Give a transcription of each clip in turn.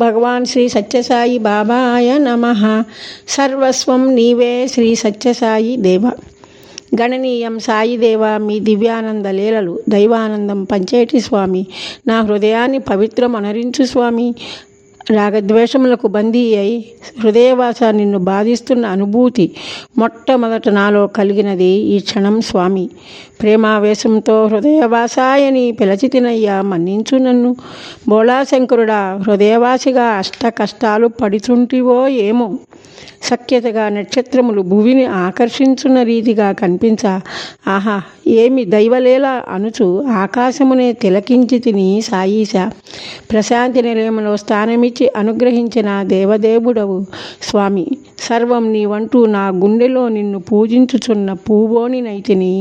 భగవాన్ శ్రీ సత్యసాయి బాబాయ నమః. సర్వస్వం నీవే శ్రీ సత్యసాయి దేవ. గణనీయం సాయిదేవ, మీ దివ్యానంద లీలలు దైవానందం పంచేటి స్వామి. నా హృదయాన్ని పవిత్రం అనరించు స్వామి. రాగద్వేషములకు బందీ అయి హృదయవాస నిన్ను బాధిస్తున్న అనుభూతి మొట్టమొదట నాలో కలిగినది ఈ క్షణం స్వామి. ప్రేమావేశంతో హృదయవాసాయని పిలచితినయ్యా, మన్నించు నన్ను. బోళాశంకరుడా, హృదయవాసిగా అష్ట కష్టాలు పడుచుంటివో ఏమో. సఖ్యతగా నక్షత్రములు భువిని ఆకర్షించున్న రీతిగా కనిపించ, ఆహా ఏమి దైవలేల అనుచు ఆకాశమునే తిలకించి తిని సాయీశ. ప్రశాంతి నిలయంలో స్థానమిచ్చి అనుగ్రహించిన దేవదేవుడవు స్వామి. సర్వం నీవంటూ నా గుండెలో నిన్ను పూజించుచున్న పూవోనినైతిని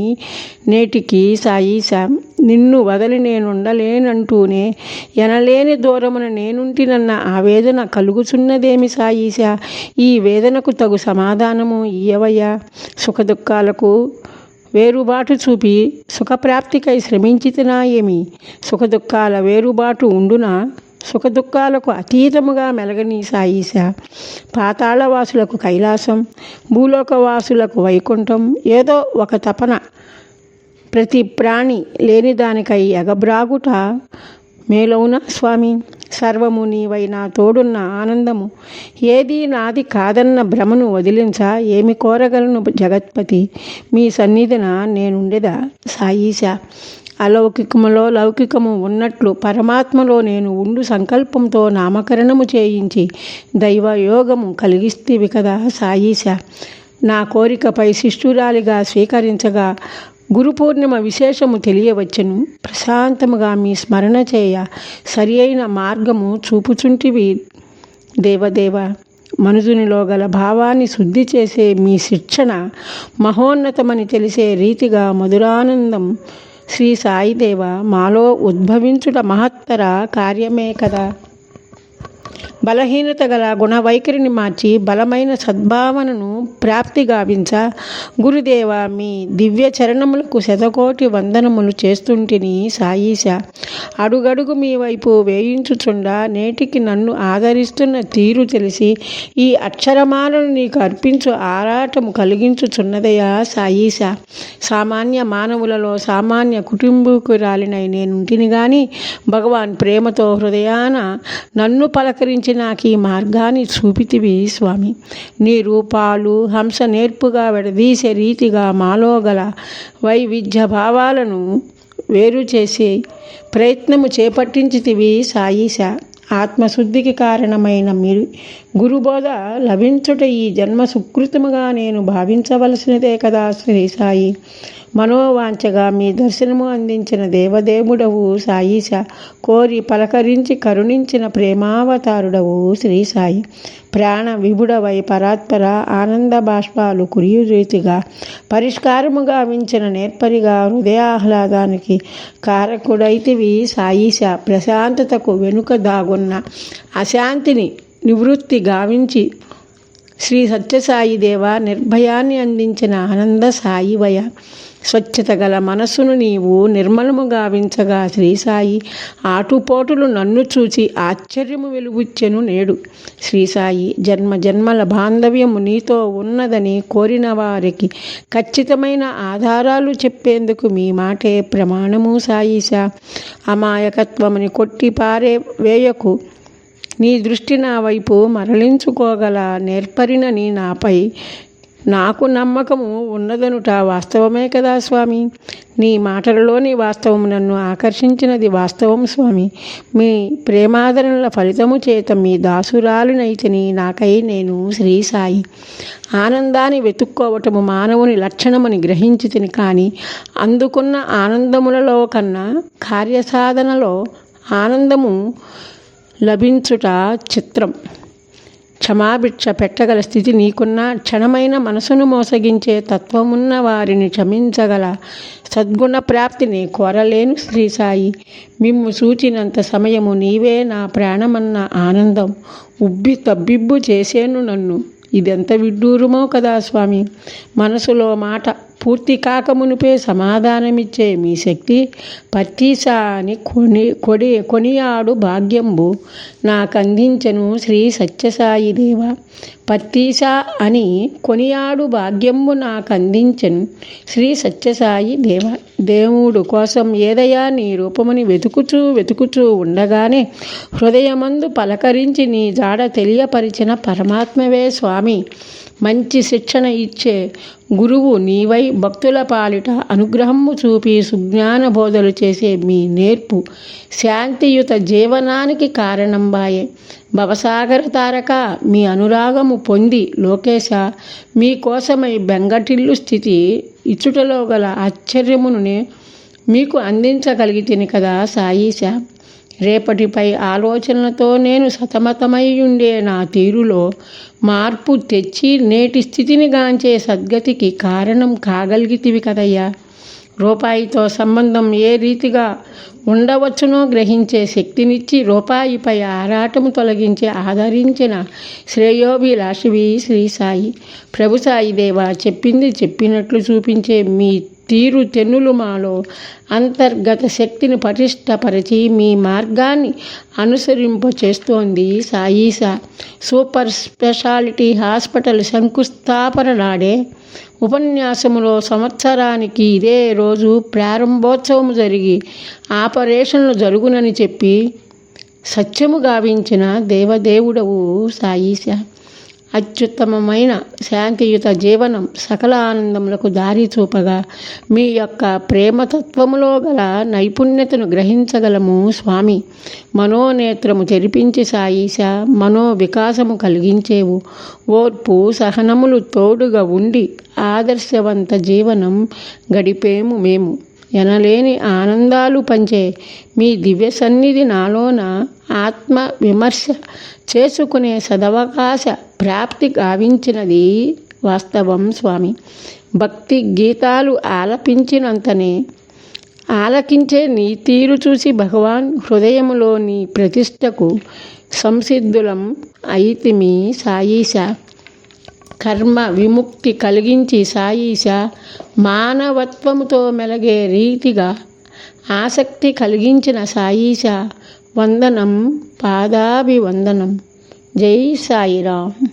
నేటికి సాయీశ. నిన్ను వదలి నేనుండలేనంటూనే ఎనలేని దూరమున నేనుంటినన్న ఆవేదన కలుగుచున్నదేమి సాయీశ. ఈ వేదనకు తగు సమాధానము ఇయ్యవయ్యా. సుఖదుఖాలకు వేరుబాటు చూపి సుఖప్రాప్తికై శ్రమించితినా ఏమి. సుఖదుఖాల వేరుబాటు ఉండునా. సుఖదుఖాలకు అతీతముగా మెలగని సాయీశ. పాతాళవాసులకు కైలాసం, భూలోకవాసులకు వైకుంఠం. ఏదో ఒక తపన ప్రతి ప్రాణి లేని దానికై ఎగబ్రాగుట మేలవునా స్వామి. సర్వము నీవైనా తోడున్న ఆనందము ఏదీ నాది కాదన్న భ్రమను వదిలించ ఏమి కోరగలను జగత్పతి. మీ సన్నిధిన నేనుండెదా సాయీశ. అలౌకికములో లౌకికము ఉన్నట్లు పరమాత్మలో నేను ఉండు సంకల్పంతో నామకరణము చేయించి దైవయోగము కలిగిస్తేవి కదా సాయీశ. నా కోరికపై శిష్టురాలిగా స్వీకరించగా గురు పూర్ణిమ విశేషము తెలియవచ్చును. ప్రశాంతముగా మీ స్మరణ చేయ సరి అయిన మార్గము చూపుచుంటివి దేవదేవ. మనుజునిలో గల భావాన్ని శుద్ధి చేసే మీ శిక్షణ మహోన్నతమని తెలిసే రీతిగా మధురానందం శ్రీ సాయిదేవ మాలో ఉద్భవించుట మహత్తర కార్యమే కదా. బలహీనత గల గుణవైఖరిని మార్చి బలమైన సద్భావనను ప్రాప్తి గావించ గురుదేవ మీ దివ్య చరణములకు శతకోటి వందనములు చేస్తుంటిని సాయీశ. అడుగడుగు మీ వైపు వేయించుచుండ నేటికి నన్ను ఆదరిస్తున్న తీరు తెలిసి ఈ అక్షరమాలను నీకు అర్పించు ఆరాటము కలిగించుచున్నదయా సాయీశ. సామాన్య మానవులలో సామాన్య కుటుంబీకురాలినై నేనుంటిని గాని భగవాన్ ప్రేమతో హృదయాన నన్ను పలకరించి నాకు ఈ మార్గాన్ని చూపితివి స్వామి. నీ రూపాలు హంస నేర్పుగా విడదీసే రీతిగా మాలో గల వైవిధ్య భావాలను వేరు చేసే ప్రయత్నము చేపట్టించితివి సాయీశ. ఆత్మశుద్ధికి కారణమైన మీరు గురుబోధ లభించుట ఈ జన్మ సుకృతముగా నేను భావించవలసినదే కదా శ్రీ సాయి. మనోవాంఛగా మీ దర్శనము అందించిన దేవదేవుడవు సాయీశ. కోరి పలకరించి కరుణించిన ప్రేమావతారుడవు శ్రీ సాయి. ప్రాణ విభుడవై పరాత్పర ఆనంద బాష్పాలు కురియు రీతిగా పరిష్కారముగా వించిన నేర్పరిగా హృదయాహ్లాదానికి కారకుడైతివి సాయీశ. ప్రశాంతతకు వెనుక దాగున్న అశాంతిని నివృత్తి గావించి శ్రీ సత్యసాయి దేవ నిర్భయాన్ని అందించిన ఆనంద సాయివయ. స్వచ్ఛత గల మనస్సును నీవు నిర్మలము గావించగా శ్రీసాయి ఆటుపోటులు నన్ను చూచి ఆశ్చర్యము వెలుగుచ్చెను నేడు. శ్రీసాయి జన్మ జన్మల బాంధవ్యము నీతో ఉన్నదని కోరిన వారికి ఖచ్చితమైన ఆధారాలు చెప్పేందుకు మీ మాటే ప్రమాణము సాయీశ. అమాయకత్వముని కొట్టి పారే వేయకు, నీ దృష్టి నా వైపు మరలించుకోగల నేర్పరినని నాపై నాకు నమ్మకము ఉన్నదనుట వాస్తవమే కదా స్వామి. నీ మాటలలోని వాస్తవం నన్ను ఆకర్షించినది వాస్తవం స్వామి. మీ ప్రేమాదరణల ఫలితము చేత మీ దాసురాలినైతిని నాకై నేను శ్రీ సాయి. ఆనందాన్ని వెతుక్కోవటము మానవుని లక్షణమని గ్రహించితిని. కానీ అందుకున్న ఆనందములలో కన్నా కార్యసాధనలో ఆనందము లభించుట చిత్రం. క్షమాభిక్ష పెట్టగల స్థితి నీకున్న, క్షణమైన మనసును మోసగించే తత్వమున్న వారిని క్షమించగల సద్గుణ ప్రాప్తిని కోరలేను శ్రీ సాయి. మిమ్ము సూచినంత సమయము నీవే నా ప్రాణమన్న ఆనందం ఉబ్బి తబ్బిబ్బు చేసేను నన్ను. ఇదెంత విడ్డూరమో కదా స్వామి. మనసులో మాట పూర్తి కాకమునిపే సమాధానమిచ్చే మీ శక్తి పత్తీసా అని కొనియాడు భాగ్యంబు నాకందించెను శ్రీ సత్యసాయి దేవ. పత్తీసా అని కొనియాడు భాగ్యంబు నాకందించెను శ్రీ సత్యసాయి దేవ. దేవుడు కోసం ఏదయా నీ రూపముని వెతుకుచూ ఉండగానే హృదయమందు పలకరించి నీ జాడ తెలియపరిచిన పరమాత్మవే స్వామి. మంచి శిక్షణ ఇచ్చే గురువు నీవై భక్తుల పాలిట అనుగ్రహము చూపి సుజ్ఞాన బోధలు చేసే మీ నేర్పు శాంతియుత జీవనానికి కారణంబాయే. భవసాగర తారక మీ అనురాగము పొంది లోకేశ మీకోసమై బెంగటిల్లు స్థితి ఇచ్చుటలో గల ఆశ్చర్యమును మీకు అందించగలిగితిని కదా సాయీశ. రేపటిపై ఆలోచనలతో నేను సతమతమై ఉండే నా తీరులో మార్పు తెచ్చి నేటి స్థితిని గాంచే సద్గతికి కారణం కాగలిగితివి కదయ్యా. రూపాయితో సంబంధం ఏ రీతిగా ఉండవచ్చునో గ్రహించే శక్తినిచ్చి రూపాయిపై ఆరాటము తొలగించి ఆదరించిన శ్రేయోభిలాషివి శ్రీ సాయి. ప్రభు సాయి దేవా, చెప్పింది చెప్పినట్లు చూపించే మీ తీరు తెన్నులు మాలో అంతర్గత శక్తిని పటిష్టపరిచి మీ మార్గాన్ని అనుసరింప చేస్తోంది సాయీసా. సూపర్ స్పెషాలిటీ హాస్పిటల్ శంకుస్థాపన నాడే ఉపన్యాసములో సంవత్సరానికి ఇదే రోజు ప్రారంభోత్సవం జరిగి ఆపరేషన్లు జరుగునని చెప్పి సత్యము గావించిన దేవదేవుడవు సాయీశా. అత్యుత్తమమైన శాంతియుత జీవనం సకల ఆనందములకు దారి చూపగా మీ యొక్క ప్రేమతత్వములో గల నైపుణ్యతను గ్రహించగలము స్వామి. మనోనేత్రము తెరిపించి సాయీశా మనో వికాసము కలిగించేవు. ఓర్పు సహనములు తోడుగా ఉండి ఆదర్శవంత జీవనం గడిపేము మేము. ఎనలేని ఆనందాలు పంచే మీ దివ్య సన్నిధి నాలోన ఆత్మ విమర్శ చేసుకునే సదవకాశ ప్రాప్తి గావించినది వాస్తవం స్వామి. భక్తి గీతాలు ఆలపించినంతనే ఆలకించే నీ తీరు చూసి భగవాన్ హృదయములోని ప్రతిష్టకు సంసిద్ధులం అయితిమి సాయీశా. కర్మ విముక్తి కలిగించి సాయీశా మానవత్వముతో మెలగే రీతిగా ఆసక్తి కలిగించిన సాయీశా వందనం, పాదాభివందనం. జై సాయిరామ్.